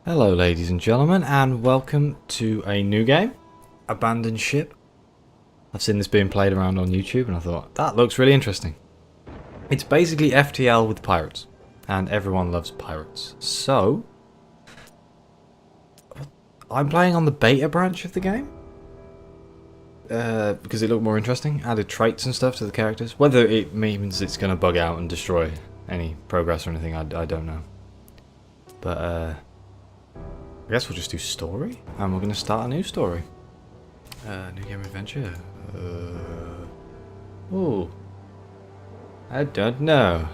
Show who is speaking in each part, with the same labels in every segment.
Speaker 1: Hello ladies and gentlemen, and welcome to a new game, Abandoned Ship. I've seen this being played around on YouTube and I thought, that looks really interesting. It's basically FTL with pirates, and everyone loves pirates. So, I'm playing on the beta branch of the game, because it looked more interesting, added traits and stuff to the characters. Whether it means it's going to bug out and destroy any progress or anything, I don't know. But, I guess we'll just do story, and we're going to start a new story. New game adventure. Ooh. I don't know.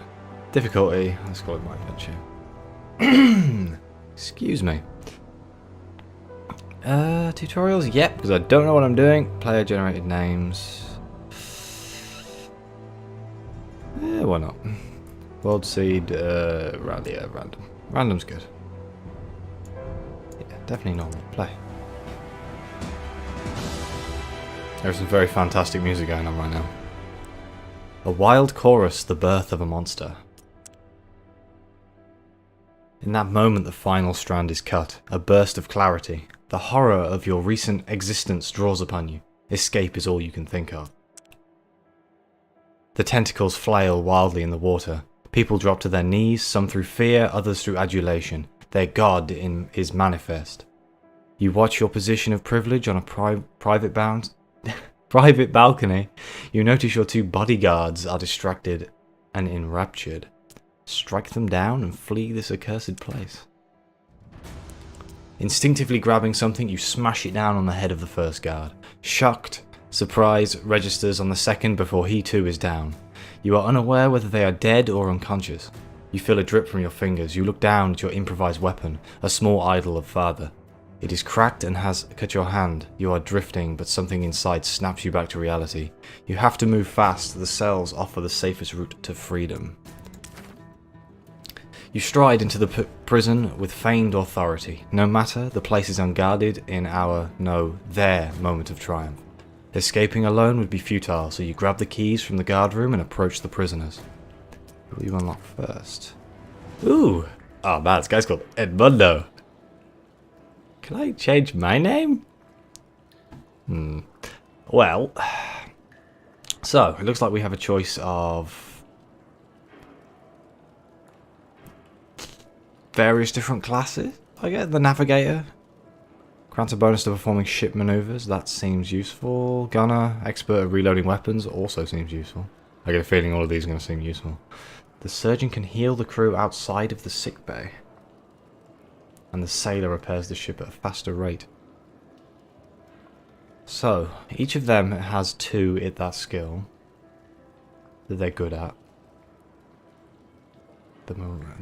Speaker 1: Difficulty. Let's call it my adventure. Excuse me. Tutorials? Yep, because I don't know what I'm doing. Player generated names. Yeah, why not? World seed, random. Random's good. Yeah, definitely normal. Play. There's some very fantastic music going on right now. A wild chorus, the birth of a monster. In that moment the final strand is cut, a burst of clarity. The horror of your recent existence draws upon you. Escape is all you can think of. The tentacles flail wildly in the water. People drop to their knees, some through fear, others through adulation. Their god is manifest. You watch your position of privilege on a private balcony. You notice your two bodyguards are distracted and enraptured. Strike them down and flee this accursed place. Instinctively grabbing something, you smash it down on the head of the first guard. Shocked, surprise registers on the second before he too is down. You are unaware whether they are dead or unconscious. You feel a drip from your fingers. You look down at your improvised weapon, a small idol of father. It is cracked and has cut your hand. You are drifting, but something inside snaps you back to reality. You have to move fast. The cells offer the safest route to freedom. You stride into the prison with feigned authority. No matter, the place is unguarded in their moment of triumph. Escaping alone would be futile, so you grab the keys from the guard room and approach the prisoners. Who will you unlock first? Ooh! Oh man, this guy's called Edmundo. Can I change my name? Well, so it looks like we have a choice of various different classes. I get the navigator. Grants a bonus to performing ship maneuvers. That seems useful. Gunner, expert at reloading weapons, also seems useful. I get a feeling all of these are going to seem useful. The surgeon can heal the crew outside of the sick bay. And the sailor repairs the ship at a faster rate. So, each of them has two at that skill that they're good at. The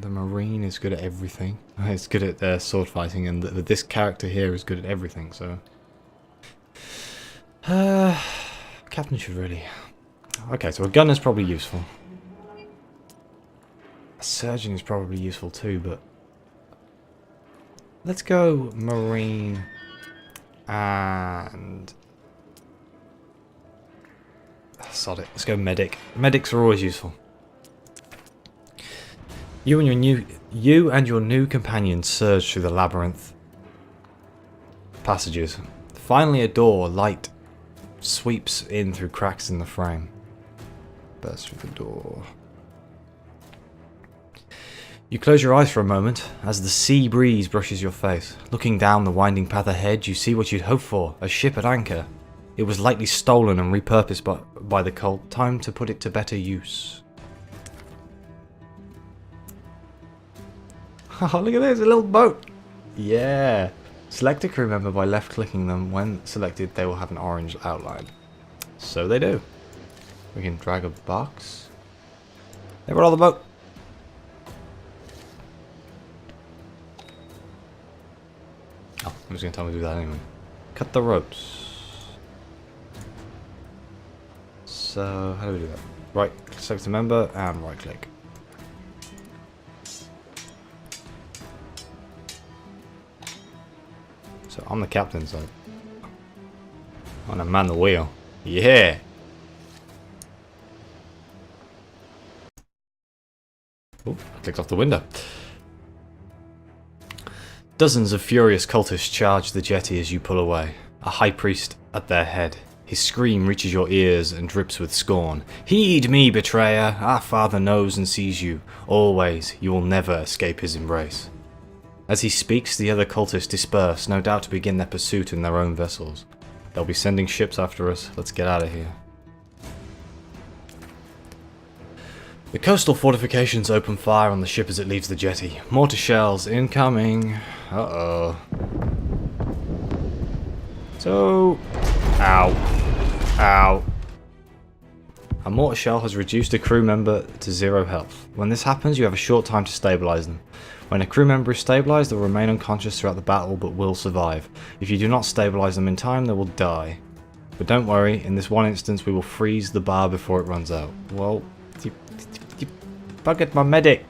Speaker 1: Marine is good at everything. It's good at sword fighting, and this character here is good at everything, so... Captain should really... Okay, so a gunner's probably useful. A surgeon is probably useful too, but... Let's go Marine and... Sod it, let's go Medic. Medics are always useful. You and your new companion surge through the labyrinth passages. Finally a door, light, sweeps in through cracks in the frame. Burst through the door. You close your eyes for a moment as the sea breeze brushes your face. Looking down the winding path ahead, you see what you'd hoped for, a ship at anchor. It was likely stolen and repurposed by the cult. Time to put it to better use. Oh, look at this, a little boat! Yeah! Select a crew member by left-clicking them. When selected, they will have an orange outline. So they do. We can drag a box. They were on the boat! Oh, I'm just going to tell me to do that anyway. Cut the ropes. So, how do we do that? Right, select a member and right-click. So I'm the captain, so I'm gonna man the wheel. Yeah! Oh, I clicked off the window. Dozens of furious cultists charge the jetty as you pull away, a high priest at their head. His scream reaches your ears and drips with scorn. Heed me, betrayer! Our Father knows and sees you. Always, you will never escape his embrace. As he speaks, the other cultists disperse, no doubt to begin their pursuit in their own vessels. They'll be sending ships after us. Let's get out of here. The coastal fortifications open fire on the ship as it leaves the jetty. Mortar shells incoming. Uh-oh. So... Ow. Ow. A mortar shell has reduced a crew member to 0 health. When this happens, you have a short time to stabilize them. When a crew member is stabilized, they will remain unconscious throughout the battle but will survive. If you do not stabilize them in time, they will die. But don't worry, in this one instance we will freeze the bar before it runs out. Well, you buggered my medic.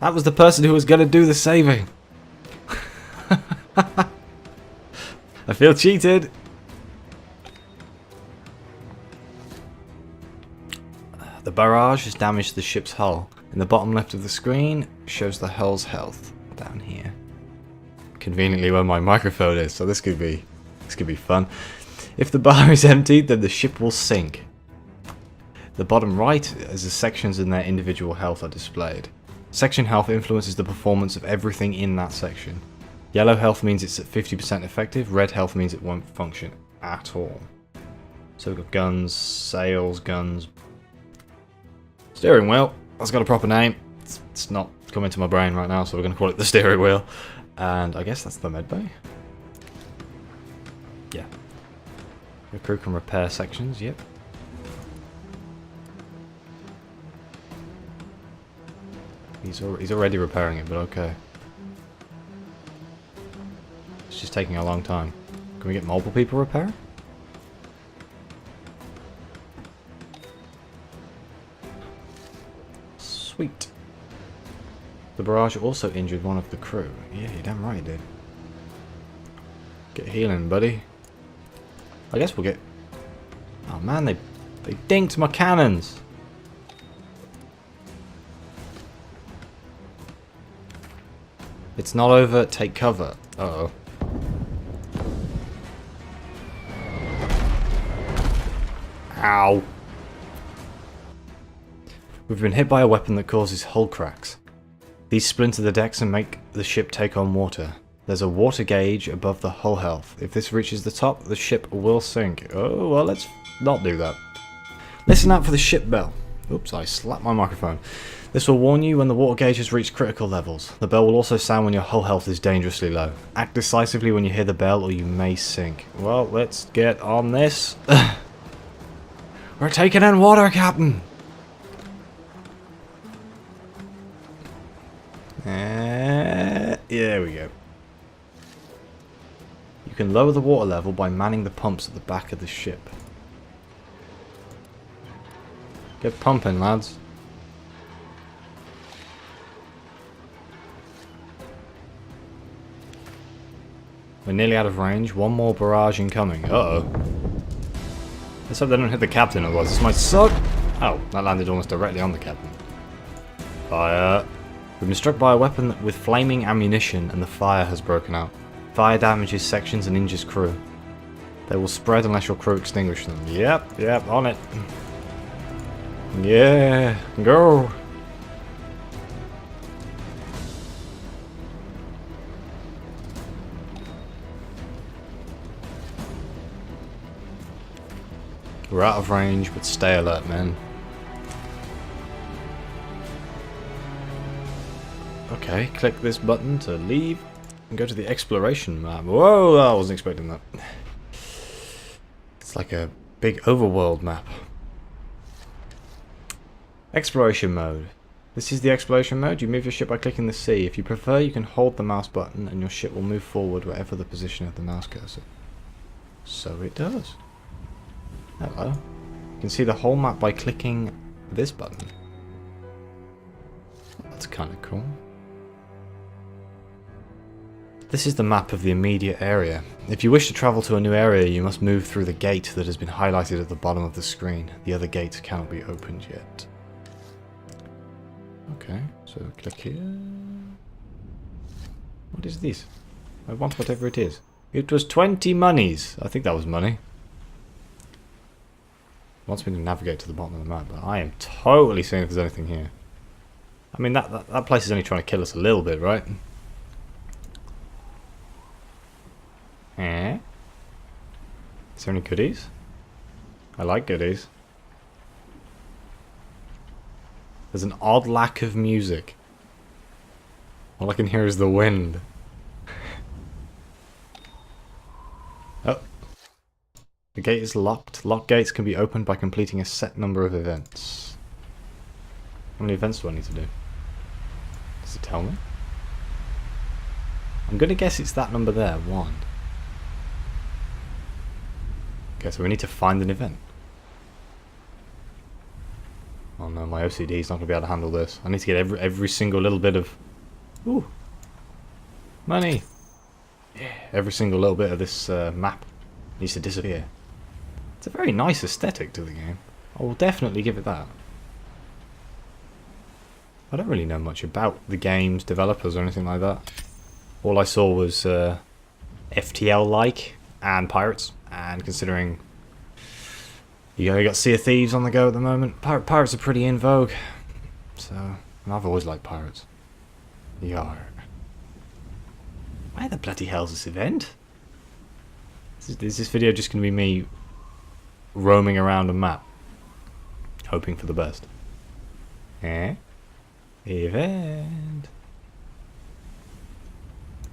Speaker 1: That was the person who was going to do the saving. I feel cheated. The barrage has damaged the ship's hull. In the bottom left of the screen shows the hull's health down here. Conveniently where my microphone is, so this could be fun. If the bar is emptied, then the ship will sink. The bottom right is the sections in their individual health are displayed. Section health influences the performance of everything in that section. Yellow health means it's at 50% effective, red health means it won't function at all. So we've got guns, sails, guns. Steering wheel, that's got a proper name. It's not coming to my brain right now, so we're going to call it the steering wheel. And I guess that's the med bay. Yeah. The crew can repair sections, yep. He's already repairing it, but okay. It's just taking a long time. Can we get multiple people repair? Sweet. The barrage also injured one of the crew. Yeah, you're damn right it did. Get healing, buddy. I guess we'll get... Oh man, they dinked my cannons. It's not over, take cover. Uh-oh. Ow. We've been hit by a weapon that causes hull cracks. These splinter the decks and make the ship take on water. There's a water gauge above the hull health. If this reaches the top, the ship will sink. Oh, well, let's not do that. Listen out for the ship bell. Oops, I slapped my microphone. This will warn you when the water gauge has reached critical levels. The bell will also sound when your hull health is dangerously low. Act decisively when you hear the bell or you may sink. Well, let's get on this. We're taking in water, Captain! There we go. You can lower the water level by manning the pumps at the back of the ship. Get pumping, lads. We're nearly out of range. One more barrage incoming. Uh-oh. Let's hope they don't hit the captain, otherwise this might suck. Oh, that landed almost directly on the captain. Fire. We've been struck by a weapon with flaming ammunition and the fire has broken out. Fire damages sections and injures crew. They will spread unless your crew extinguish them. Yep, on it. Yeah, go. We're out of range, but stay alert, man. Okay, click this button to leave and go to the exploration map. Whoa, I wasn't expecting that. It's like a big overworld map. Exploration mode. This is the exploration mode. You move your ship by clicking the C. If you prefer, you can hold the mouse button and your ship will move forward wherever the position of the mouse cursor. So it does. Hello. You can see the whole map by clicking this button. That's kind of cool. This is the map of the immediate area. If you wish to travel to a new area, you must move through the gate that has been highlighted at the bottom of the screen. The other gates cannot be opened yet. Okay, so click here. What is this? I want whatever it is. It was 20 monies. I think that was money. It wants me to navigate to the bottom of the map, but I am totally seeing if there's anything here. I mean, that place is only trying to kill us a little bit, right? Eh? Is there any goodies? I like goodies. There's an odd lack of music. All I can hear is the wind. Oh. The gate is locked. Locked gates can be opened by completing a set number of events. How many events do I need to do? Does it tell me? I'm going to guess it's that number there, 1. Okay, so we need to find an event. Oh no, my OCD is not going to be able to handle this. I need to get every single little bit of... Ooh! Money! Yeah, every single little bit of this map needs to disappear. It's a very nice aesthetic to the game. I will definitely give it that. I don't really know much about the game's developers or anything like that. All I saw was FTL-like and pirates. And considering you got Sea of Thieves on the go at the moment, pirates are pretty in vogue. So, and I've always liked pirates. Yarr. Why the bloody hell's this event? Is this video just going to be me roaming around a map, hoping for the best? Eh? Event.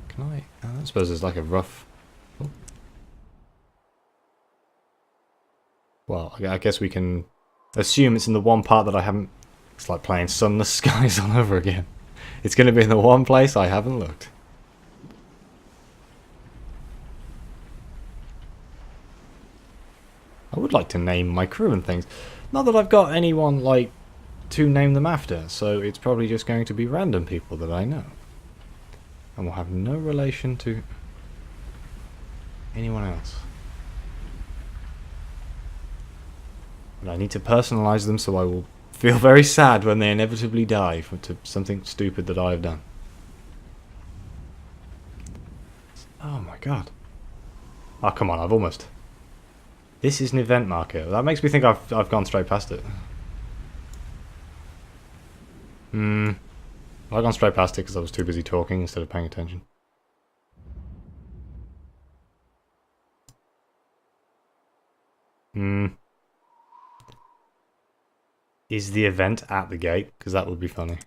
Speaker 1: Can I suppose there's like a rough... Oh. Well, I guess we can assume it's in the one part that I haven't... It's like playing Sunless Skies all over again. It's going to be in the one place I haven't looked. I would like to name my crew and things. Not that I've got anyone, like, to name them after, so it's probably just going to be random people that I know. And will have no relation to anyone else. But I need to personalise them, so I will feel very sad when they inevitably die to something stupid that I have done. Oh my god. Oh, come on, I've almost... This is an event marker. That makes me think I've gone straight past it. I've gone straight past it because I was too busy talking instead of paying attention. Is the event at the gate? Because that would be funny.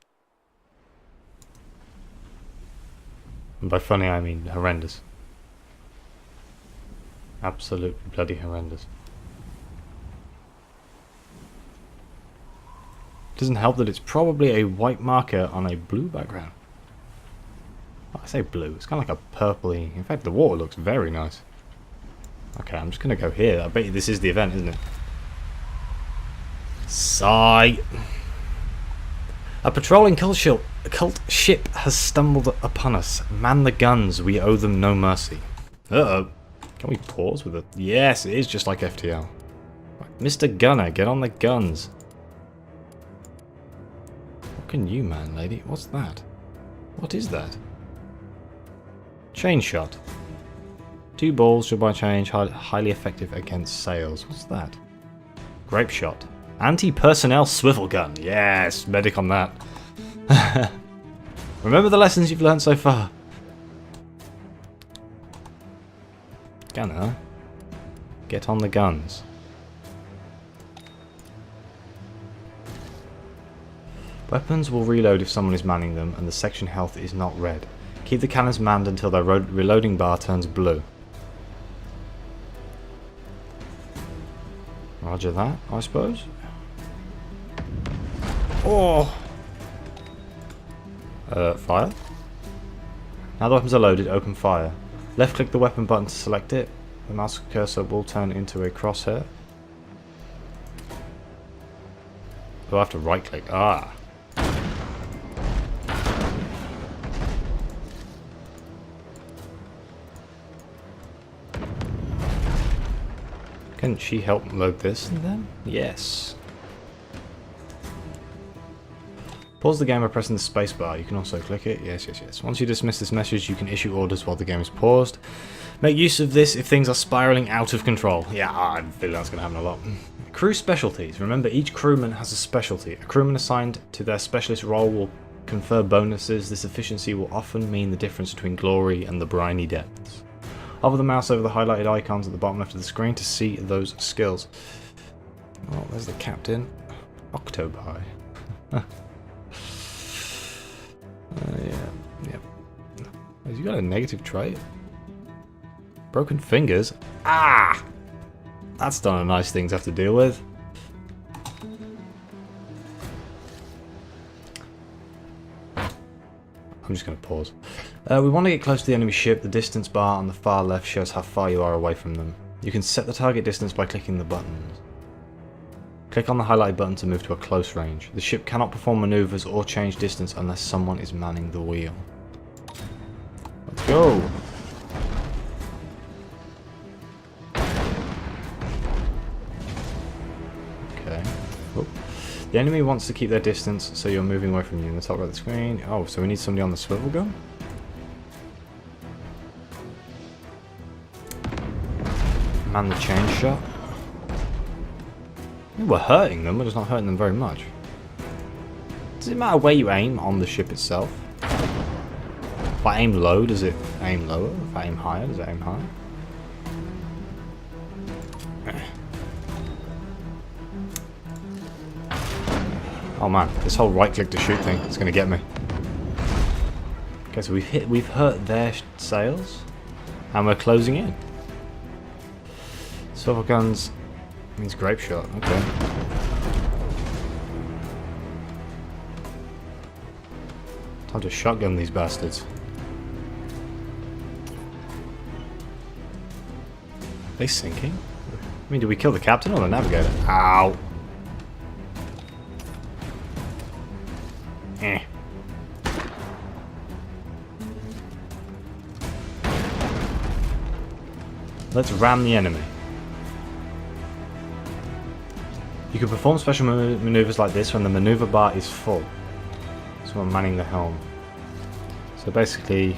Speaker 1: And by funny I mean horrendous. Absolutely bloody horrendous. Doesn't help that it's probably a white marker on a blue background. Oh, I say blue, it's kind of like a purpley. In fact, the water looks very nice. Okay, I'm just going to go here. I bet you this is the event, isn't it? Sigh. A patrolling cult ship has stumbled upon us. Man the guns, we owe them no mercy. Uh-oh. Can we pause with it? Yes, it is just like FTL. Mr. Gunner, get on the guns. What can you, man, lady? What's that? What is that? Chain shot. 2 balls should by change highly effective against sails. What's that? Grape shot. Anti-personnel swivel gun. Yes, medic on that. Remember the lessons you've learned so far. Gunner, get on the guns. Weapons will reload if someone is manning them and the section health is not red. Keep the cannons manned until their reloading bar turns blue. Roger that, I suppose. Oh! Fire. Now the weapons are loaded, open fire. Left click the weapon button to select it. The mouse cursor will turn into a crosshair. Oh, I have to right click. Ah! Can she help load this then? Yes. Pause the game by pressing the spacebar. You can also click it. Yes, yes, yes. Once you dismiss this message, you can issue orders while the game is paused. Make use of this if things are spiraling out of control. Yeah, I feel that's going to happen a lot. Crew specialties. Remember, each crewman has a specialty. A crewman assigned to their specialist role will confer bonuses. This efficiency will often mean the difference between glory and the briny depths. Hover the mouse over the highlighted icons at the bottom left of the screen to see those skills. Oh, there's the captain. Octopi. Yeah. Has he got a negative trait? Broken fingers? Ah! That's not a nice thing to have to deal with. I'm just going to pause. We want to get close to the enemy ship. The distance bar on the far left shows how far you are away from them. You can set the target distance by clicking the buttons. Click on the highlighted button to move to a close range. The ship cannot perform maneuvers or change distance unless someone is manning the wheel. Let's go! Okay. Oh. The enemy wants to keep their distance, so you're moving away from you in the top right of the screen. Oh, so we need somebody on the swivel gun? Man the chain shot. We're hurting them, we're just not hurting them very much. Does it matter where you aim on the ship itself? If I aim low, does it aim lower? If I aim higher, does it aim higher? Oh man, this whole right click to shoot thing is going to get me. Okay, so we've hurt their sails, and we're closing in. Swivel guns means grape shot. Okay. Time to shotgun these bastards. Are they sinking? I mean, did we kill the captain or the navigator? Ow! Eh. Let's ram the enemy. You can perform special maneuvers like this when the maneuver bar is full. So I'm manning the helm. So basically,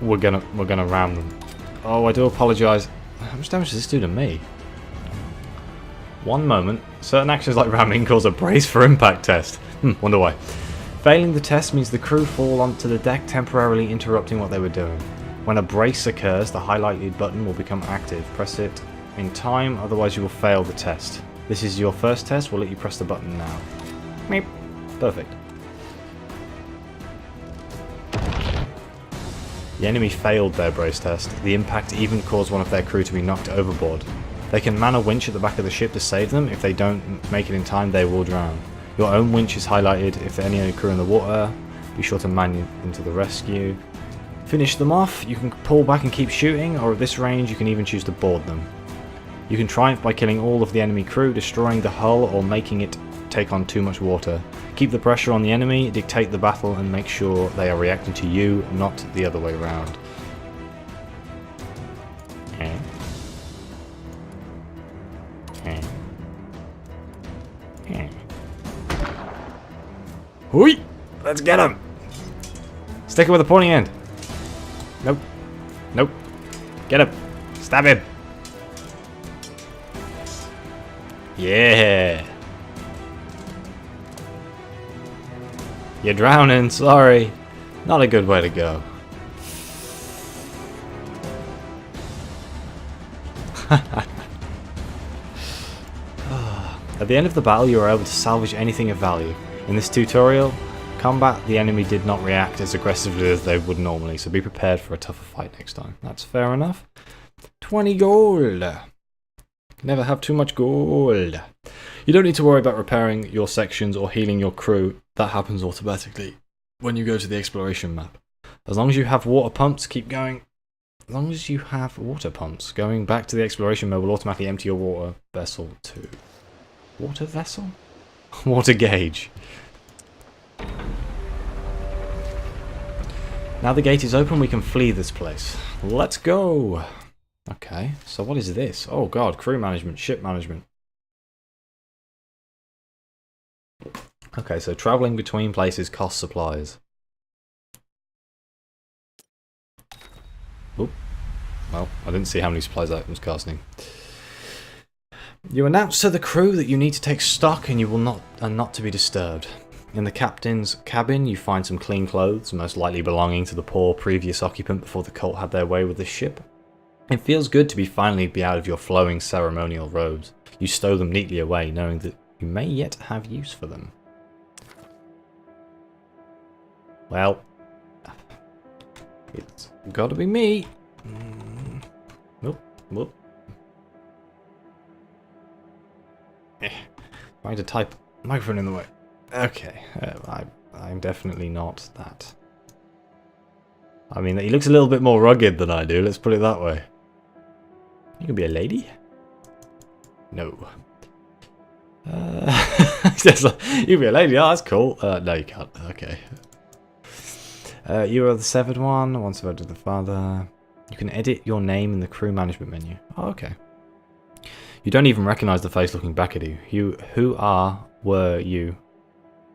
Speaker 1: we're gonna ram them. Oh, I do apologise. How much damage does this do to me? One moment. Certain actions like ramming cause a brace for impact test. Wonder why. Failing the test means the crew fall onto the deck, temporarily interrupting what they were doing. When a brace occurs, the highlighted button will become active. Press it in time, otherwise you will fail the test. This is your first test, we'll let you press the button now. Meep. Perfect. The enemy failed their brace test. The impact even caused one of their crew to be knocked overboard. They can man a winch at the back of the ship to save them. If they don't make it in time, they will drown. Your own winch is highlighted. If there are any crew in the water, be sure to man into the rescue. Finish them off. You can pull back and keep shooting, or at this range you can even choose to board them. You can triumph by killing all of the enemy crew, destroying the hull, or making it take on too much water. Keep the pressure on the enemy, dictate the battle, and make sure they are reacting to you, not the other way around. Okay. Okay. Okay. Hoi! Let's get him! Stick it with the pointy end. Nope. Nope. Get him. Stab him. Yeah. You're drowning, sorry. Not a good way to go. At the end of the battle, you are able to salvage anything of value. In this tutorial, combat, the enemy did not react as aggressively as they would normally, so be prepared for a tougher fight next time. That's fair enough. 20 gold. Never have too much gold. You don't need to worry about repairing your sections or healing your crew. That happens automatically when you go to the exploration map. As long as you have water pumps, keep going. As long as you have water pumps, going back to the exploration mode will automatically empty your water vessel to... Water vessel? Water gauge. Now the gate is open, we can flee this place. Let's go! Okay, so what is this? Oh god, crew management, ship management. Okay, so travelling between places costs supplies. Oop. Well, I didn't see how many supplies that was costing. You announce to the crew that you need to take stock and you will not to be disturbed. In the captain's cabin, you find some clean clothes, most likely belonging to the poor previous occupant before the cult had their way with the ship. It feels good to finally be out of your flowing ceremonial robes. You stow them neatly away, knowing that you may yet have use for them. Well, it's gotta be me. Whoop, whoop. Trying to type, microphone in the way. Okay, I'm definitely not that. I mean, he looks a little bit more rugged than I do, let's put it that way. You can be a lady? No. You can be a lady, oh, that's cool. No, you can't, okay. You are the severed one, once voted the father. You can edit your name in the crew management menu. Oh, okay. You don't even recognise the face looking back at you. Were you?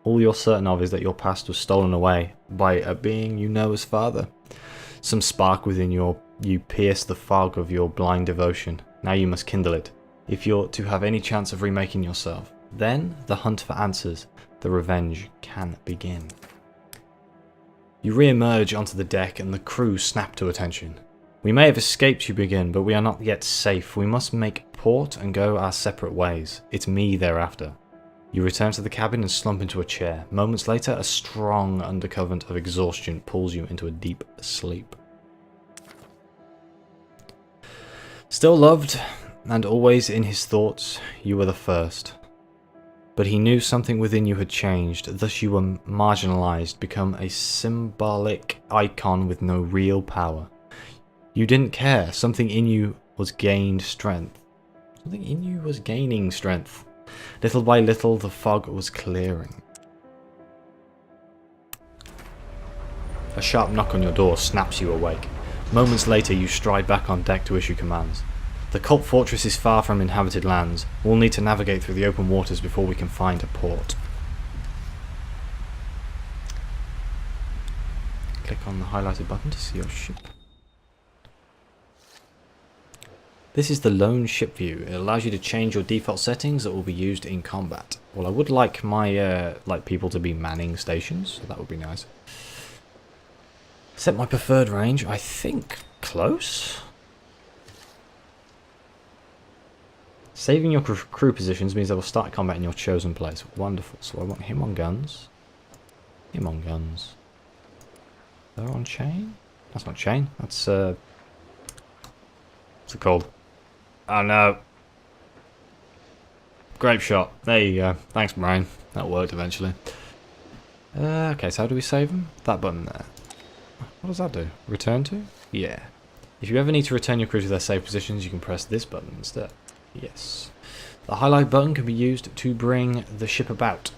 Speaker 1: All you're certain of is that your past was stolen away by a being you know as father. Some spark within you pierced the fog of your blind devotion. Now you must kindle it, if you're to have any chance of remaking yourself. Then, the hunt for answers, the revenge can begin. You re-emerge onto the deck and the crew snap to attention. We may have escaped, you begin, but we are not yet safe. We must make port and go our separate ways. It's me thereafter. You return to the cabin and slump into a chair. Moments later, a strong undercurrent of exhaustion pulls you into a deep sleep. Still loved, and always in his thoughts, you were the first. But he knew something within you had changed, thus you were marginalized, become a symbolic icon with no real power. You didn't care, something in you was gained strength. Something in you was gaining strength. Little by little, the fog was clearing. A sharp knock on your door snaps you awake. Moments later, you stride back on deck to issue commands. The cult fortress is far from inhabited lands. We'll need to navigate through the open waters before we can find a port. Click on the highlighted button to see your ship. This is the lone ship view. It allows you to change your default settings that will be used in combat. Well, I would like my people to be manning stations, so that would be nice. Set my preferred range, I think close. Saving your crew positions means they will start combat in your chosen place. Wonderful. So I want him on guns. Him on guns. They're on chain? That's not chain. That's what's it called? Oh no. Grape shot. There you go. Thanks, Brian. That worked eventually. Okay, so how do we save them? That button there. What does that do? Return to? Yeah. If you ever need to return your crew to their safe positions, you can press this button instead. Yes. The highlight button can be used to bring the ship about.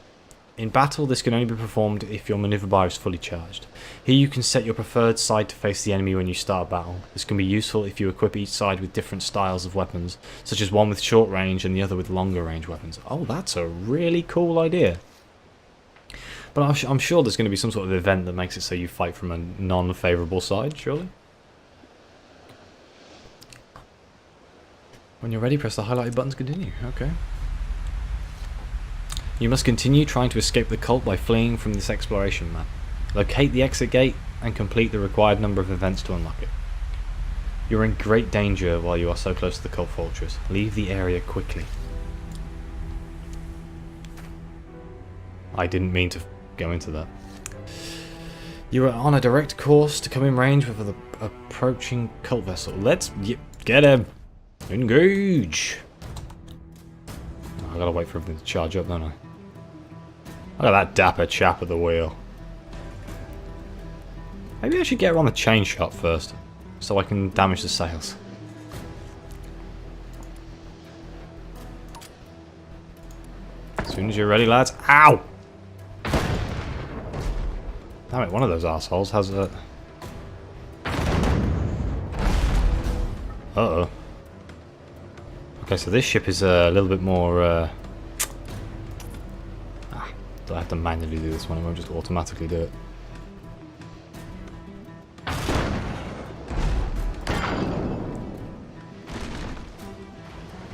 Speaker 1: In battle, this can only be performed if your maneuver bar is fully charged. Here you can set your preferred side to face the enemy when you start battle. This can be useful if you equip each side with different styles of weapons, such as one with short range and the other with longer range weapons. Oh, that's a really cool idea. But I'm sure there's going to be some sort of event that makes it so you fight from a non-favourable side, surely? When you're ready, press the highlighted button to continue. Okay. You must continue trying to escape the cult by fleeing from this exploration map. Locate the exit gate and complete the required number of events to unlock it. You're in great danger while you are so close to the cult fortress. Leave the area quickly. I didn't mean to go into that. You are on a direct course to come in range with the approaching cult vessel. Let's get him! Engage! I gotta wait for everything to charge up, don't I? Look at that dapper chap at the wheel. Maybe I should get her on the chain shot first, so I can damage the sails. As soon as you're ready, lads. Ow! Damn it, one of those assholes has a... Uh-oh. Okay, so this ship is a little bit more... I have to manually do this one, it won't just automatically do it.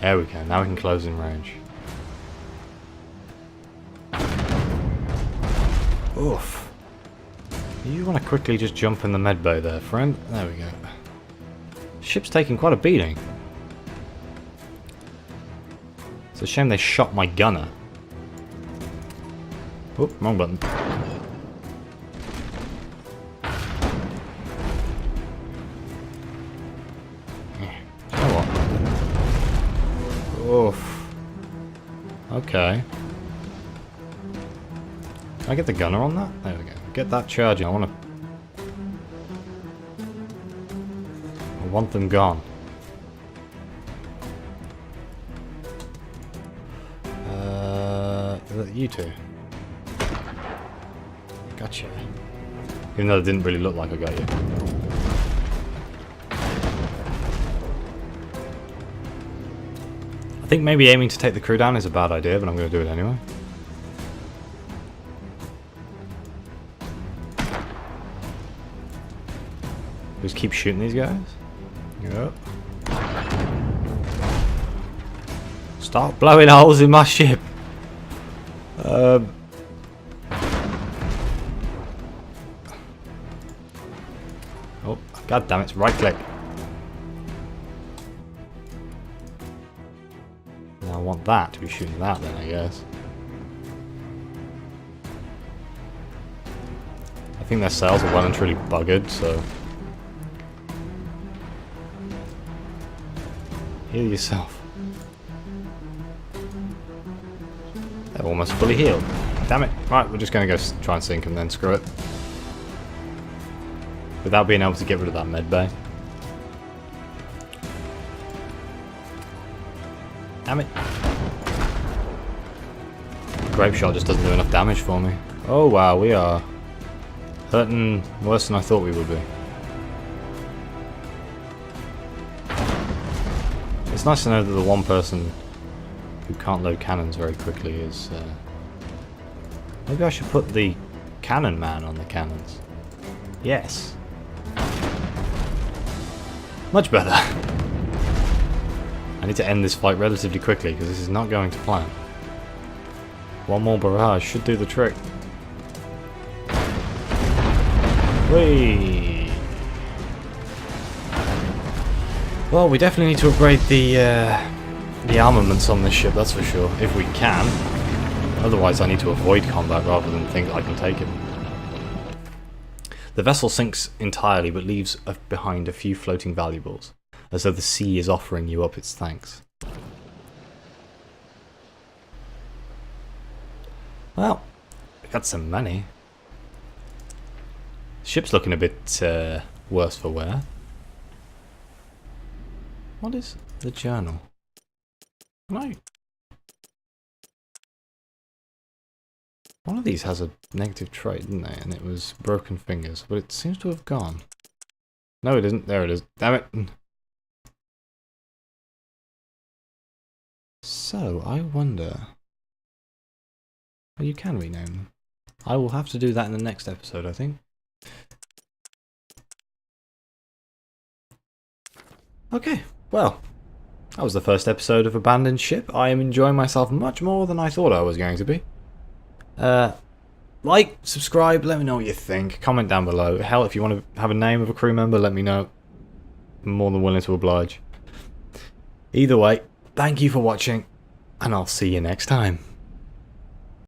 Speaker 1: There we go, now we can close in range. Oof. You want to quickly just jump in the med bay there, friend? There we go. Ship's taking quite a beating. It's a shame they shot my gunner. Oop, wrong button. You know what? Oof. Okay. Can I get the gunner on that? There we go. Get that charging. I want them gone. Is that you two? Gotcha. Even though it didn't really look like I got you. I think maybe aiming to take the crew down is a bad idea, but I'm going to do it anyway. Just keep shooting these guys. Yep. Stop blowing holes in my ship. Oh, god damn it, right click. Now I want that to be shooting that then, I guess. I think their sails are well and truly buggered, so... Heal yourself. They're almost fully healed. Damn it. Right, we're just going to go try and sink them then, screw it. Without being able to get rid of that med bay. Damn it. Grape shot just doesn't do enough damage for me. Oh wow, we are hurting worse than I thought we would be. It's nice to know that the one person who can't load cannons very quickly is... Maybe I should put the cannon man on the cannons. Yes. Much better. I need to end this fight relatively quickly because this is not going to plan. One more barrage should do the trick. Whee! Well, we definitely need to upgrade the armaments on this ship, that's for sure, if we can. Otherwise I need to avoid combat rather than think I can take it. The vessel sinks entirely but leaves behind a few floating valuables, as though the sea is offering you up its thanks. Well, we got some money. Ship's looking a bit worse for wear. What is the journal? Right. One of these has a negative trait, didn't they? And it was broken fingers, but it seems to have gone. No, it isn't. There it is. Damn it. So, I wonder... Well, you can rename them. I will have to do that in the next episode, I think. Okay, well, that was the first episode of Abandoned Ship. I am enjoying myself much more than I thought I was going to be. Like, subscribe, let me know what you think. Comment down below. Hell, if you want to have a name of a crew member, let me know. I'm more than willing to oblige. Either way, thank you for watching, and I'll see you next time.